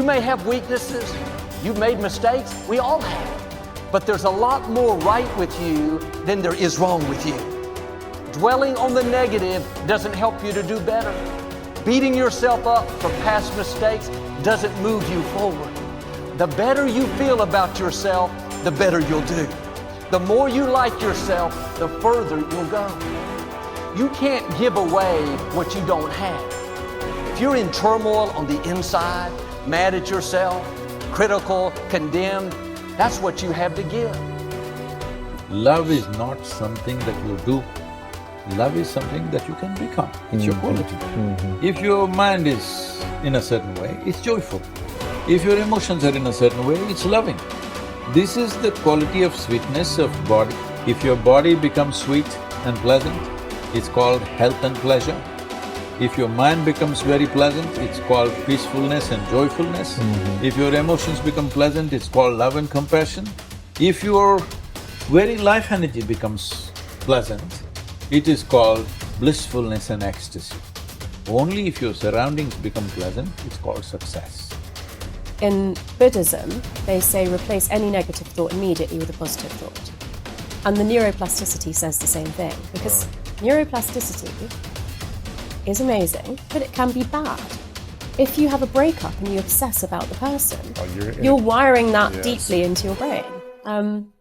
may have weaknesses, you've made mistakes, we all have. But there's a lot more right with you than there is wrong with you. Dwelling on the negative doesn't help you to do better. Beating yourself up for past mistakes doesn't move you forward. The better you feel about yourself, the better you'll do. The more you like yourself, the further you'll go. You can't give away what you don't have. If you're in turmoil on the inside, mad at yourself, critical, condemned, that's what you have to give. Love is not something that you do. Love is something that you can become. It's your quality. If your mind is in a certain way, it's joyful. If your emotions are in a certain way, it's loving. This is the quality of sweetness of body. If your body becomes sweet and pleasant, it's called health and pleasure. If your mind becomes very pleasant, it's called peacefulness and joyfulness. If your emotions become pleasant, it's called love and compassion. If your very life energy becomes pleasant, it is called blissfulness and ecstasy. Only if your surroundings become pleasant, it's called success. In Buddhism, they say replace any negative thought immediately with a positive thought. And the neuroplasticity says the same thing, because neuroplasticity is amazing, but it can be bad. If you have a breakup and you obsess about the person, you're wiring that deeply into your brain.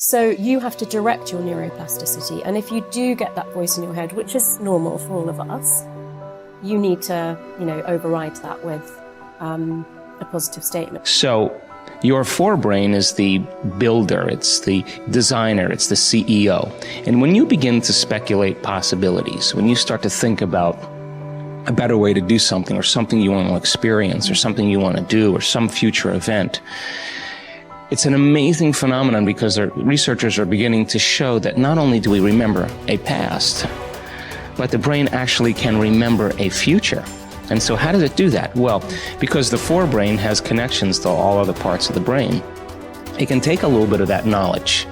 So you have to direct your neuroplasticity, and if you do get that voice in your head, which is normal for all of us, you need to, override that with a positive statement. So your forebrain is the builder, it's the designer, it's the CEO. And when you begin to speculate possibilities, when you start to think about a better way to do something, or something you want to experience, or something you want to do, or some future event, it's an amazing phenomenon, because the researchers are beginning to show that not only do we remember a past, but the brain actually can remember a future. And so how does it do that? Well, because the forebrain has connections to all other parts of the brain, it can take a little bit of that knowledge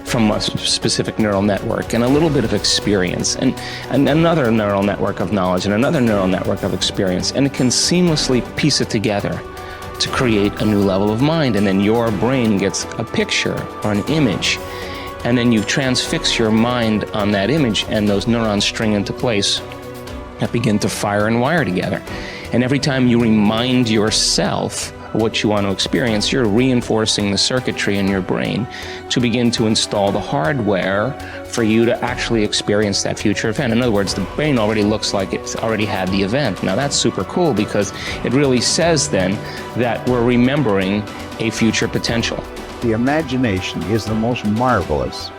from a specific neural network and a little bit of experience and another neural network of knowledge and another neural network of experience, and it can seamlessly piece it together to create a new level of mind. And then your brain gets a picture or an image, and then you transfix your mind on that image, and those neurons string into place that begin to fire and wire together. And every time you remind yourself of what you want to experience, you're reinforcing the circuitry in your brain to begin to install the hardware for you to actually experience that future event. In other words, the brain already looks like it's already had the event. Now that's super cool, because it really says then that we're remembering a future potential. The imagination is the most marvelous,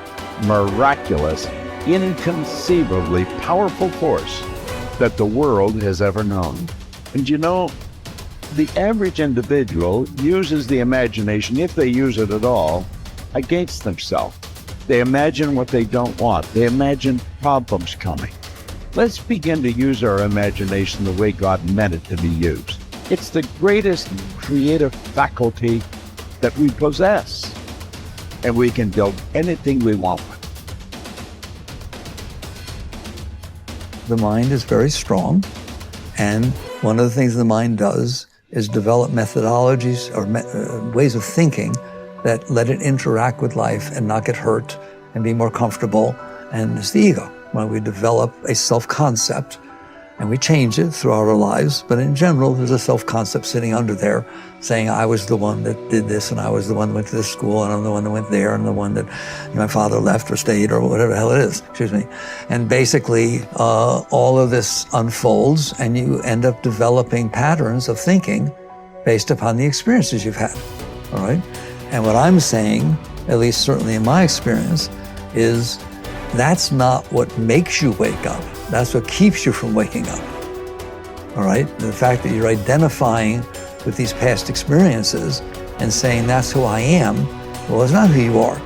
miraculous, inconceivably powerful force that the world has ever known. And the average individual uses the imagination, if they use it at all, against themselves. They imagine what they don't want. They imagine problems coming. Let's begin to use our imagination the way God meant it to be used. It's the greatest creative faculty that we possess, and we can build anything we want with. The mind is very strong, and one of the things the mind does is develop methodologies or ways of thinking that let it interact with life and not get hurt and be more comfortable. And it's the ego. When we develop a self-concept, and we change it throughout our lives, but in general, there's a self-concept sitting under there saying, I was the one that did this, and I was the one that went to this school, and I'm the one that went there, and the one that my father left or stayed, or whatever the hell it is, And basically, all of this unfolds, and you end up developing patterns of thinking based upon the experiences you've had, all right? And what I'm saying, at least certainly in my experience, is that's not what makes you wake up. That's what keeps you from waking up, all right? The fact that you're identifying with these past experiences and saying that's who I am, well, it's not who you are.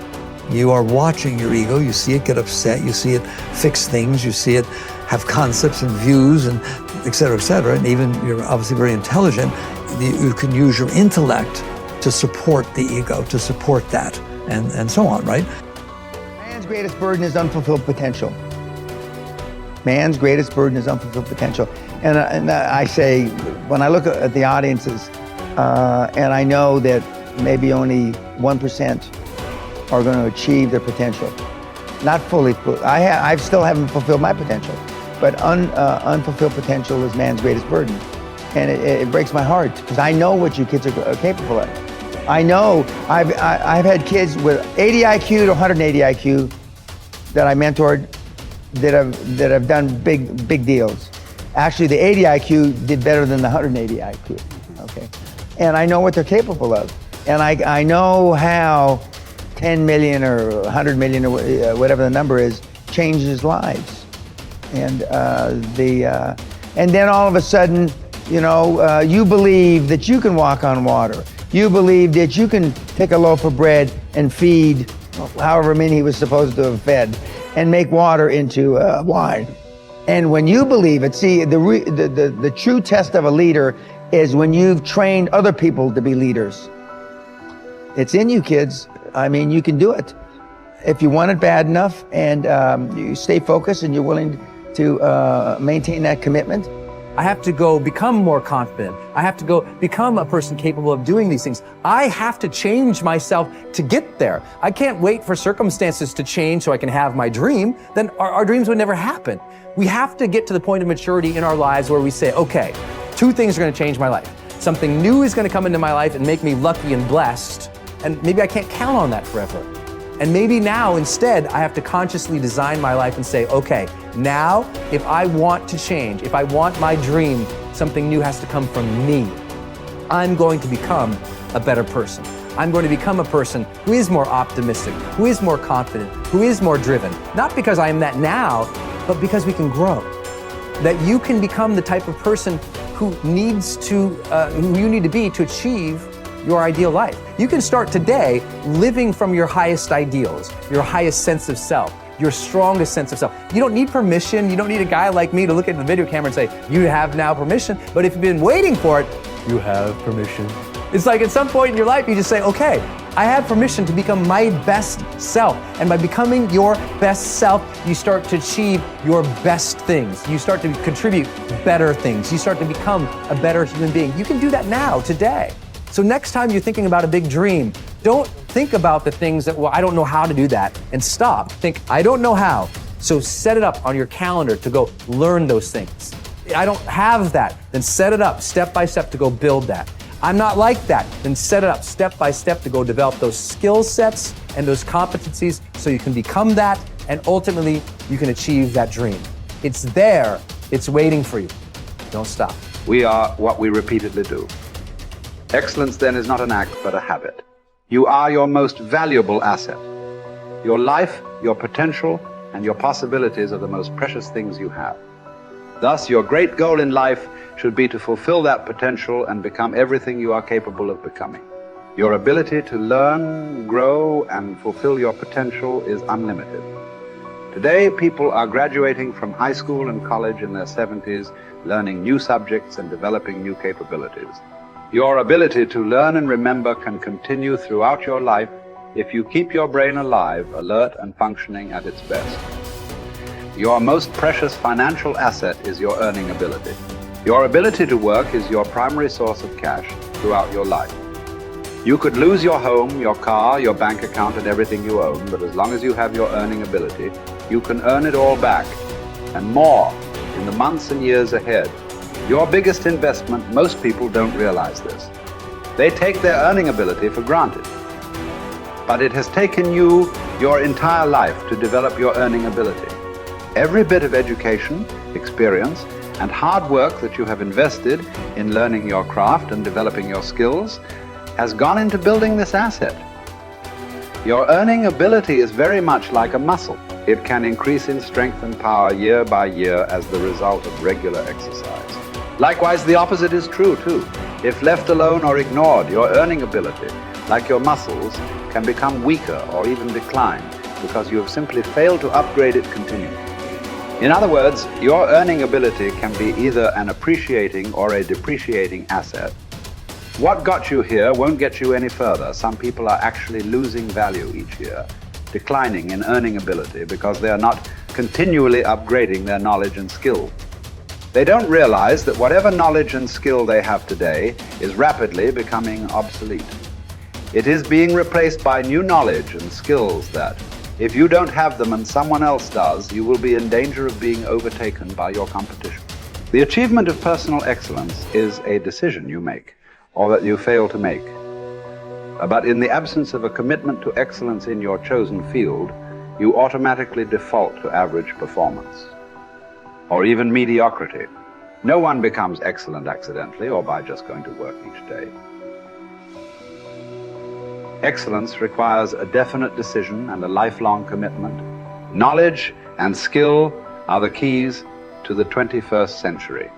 You are watching your ego, you see it get upset, you see it fix things, you see it have concepts and views and et cetera, and even you're obviously very intelligent, you can use your intellect to support the ego, to support that, and so on, right? Man's greatest burden is unfulfilled potential. Man's greatest burden is unfulfilled potential. And I say, when I look at the audiences, And I know that maybe only 1% are going to achieve their potential. Not fully. I still haven't fulfilled my potential, but unfulfilled potential is man's greatest burden. And it breaks my heart because I know what you kids are capable of. I know I've had kids with 80 IQ to 180 IQ that I mentored that have done big deals. Actually, the 80 IQ did better than the 180 IQ. Okay, and I know what they're capable of, and I know how 10 million or 100 million or whatever the number is changes lives, and then all of a sudden, you know, you believe that you can walk on water. You believe that you can take a loaf of bread and feed however many he was supposed to have fed, and make water into wine. And when you believe it, see, the true test of a leader is when you've trained other people to be leaders. It's in you, kids. I mean, you can do it if you want it bad enough, and you stay focused and you're willing to maintain that commitment. I have to go become more confident. I have to go become a person capable of doing these things. I have to change myself to get there. I can't wait for circumstances to change so I can have my dream. Then our dreams would never happen. We have to get to the point of maturity in our lives where we say, okay, 2 things are going to change my life. Something new is going to come into my life and make me lucky and blessed. And maybe I can't count on that forever. And maybe now instead I have to consciously design my life and say, okay, now if I want to change, if I want my dream, something new has to come from me. I'm going to become a better person. I'm going to become a person who is more optimistic, who is more confident, who is more driven. Not because I am that now, but because we can grow. That you can become the type of person who you need to be to achieve your ideal life. You can start today living from your highest ideals, your highest sense of self, your strongest sense of self. You don't need permission. You don't need a guy like me to look at the video camera and say, you have now permission. But if you've been waiting for it, you have permission. It's like at some point in your life, you just say, okay, I have permission to become my best self. And by becoming your best self, you start to achieve your best things. You start to contribute better things. You start to become a better human being. You can do that now, today. So next time you're thinking about a big dream, don't think about the things that, well, I don't know how to do that, and stop. Think, I don't know how. So set it up on your calendar to go learn those things. I don't have that, then set it up step by step to go build that. I'm not like that, then set it up step by step to go develop those skill sets and those competencies so you can become that, and ultimately you can achieve that dream. It's there, it's waiting for you. Don't stop. We are what we repeatedly do. Excellence then is not an act, but a habit. You are your most valuable asset. Your life, your potential, and your possibilities are the most precious things you have. Thus, your great goal in life should be to fulfill that potential and become everything you are capable of becoming. Your ability to learn, grow, and fulfill your potential is unlimited. Today, people are graduating from high school and college in their 70s, learning new subjects and developing new capabilities. Your ability to learn and remember can continue throughout your life if you keep your brain alive, alert, and functioning at its best. Your most precious financial asset is your earning ability. Your ability to work is your primary source of cash throughout your life. You could lose your home, your car, your bank account, and everything you own, but as long as you have your earning ability, you can earn it all back, and more, in the months and years ahead. Your biggest investment, most people don't realize this. They take their earning ability for granted. But it has taken you your entire life to develop your earning ability. Every bit of education, experience, and hard work that you have invested in learning your craft and developing your skills has gone into building this asset. Your earning ability is very much like a muscle. It can increase in strength and power year by year as the result of regular exercise. Likewise, the opposite is true too. If left alone or ignored, your earning ability, like your muscles, can become weaker or even decline because you have simply failed to upgrade it continually. In other words, your earning ability can be either an appreciating or a depreciating asset. What got you here won't get you any further. Some people are actually losing value each year, declining in earning ability because they are not continually upgrading their knowledge and skill. They don't realize that whatever knowledge and skill they have today is rapidly becoming obsolete. It is being replaced by new knowledge and skills that, if you don't have them and someone else does, you will be in danger of being overtaken by your competition. The achievement of personal excellence is a decision you make, or that you fail to make. But in the absence of a commitment to excellence in your chosen field, you automatically default to average performance, or even mediocrity. No one becomes excellent accidentally or by just going to work each day. Excellence requires a definite decision and a lifelong commitment. Knowledge and skill are the keys to the 21st century.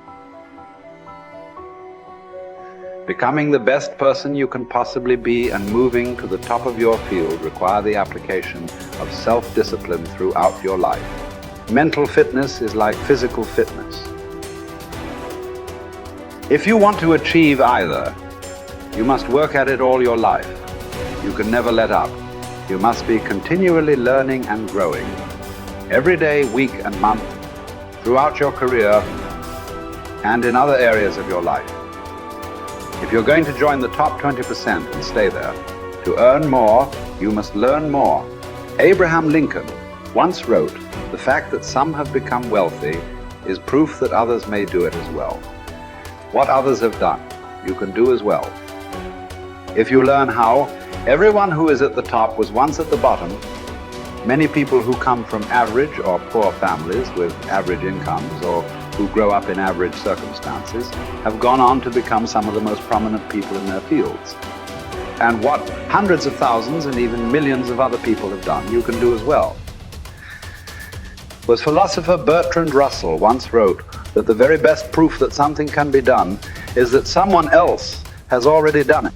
Becoming the best person you can possibly be and moving to the top of your field require the application of self-discipline throughout your life. Mental fitness is like physical fitness. If you want to achieve either, you must work at it all your life. You can never let up. You must be continually learning and growing, every day, week, and month, throughout your career and in other areas of your life. If you're going to join the top 20% and stay there, to earn more, you must learn more. Abraham Lincoln once wrote, "The fact that some have become wealthy is proof that others may do it as well." What others have done, you can do as well. If you learn how, everyone who is at the top was once at the bottom. Many people who come from average or poor families with average incomes or who grow up in average circumstances have gone on to become some of the most prominent people in their fields. And what hundreds of thousands and even millions of other people have done, you can do as well. Was philosopher Bertrand Russell once wrote that the very best proof that something can be done is that someone else has already done it.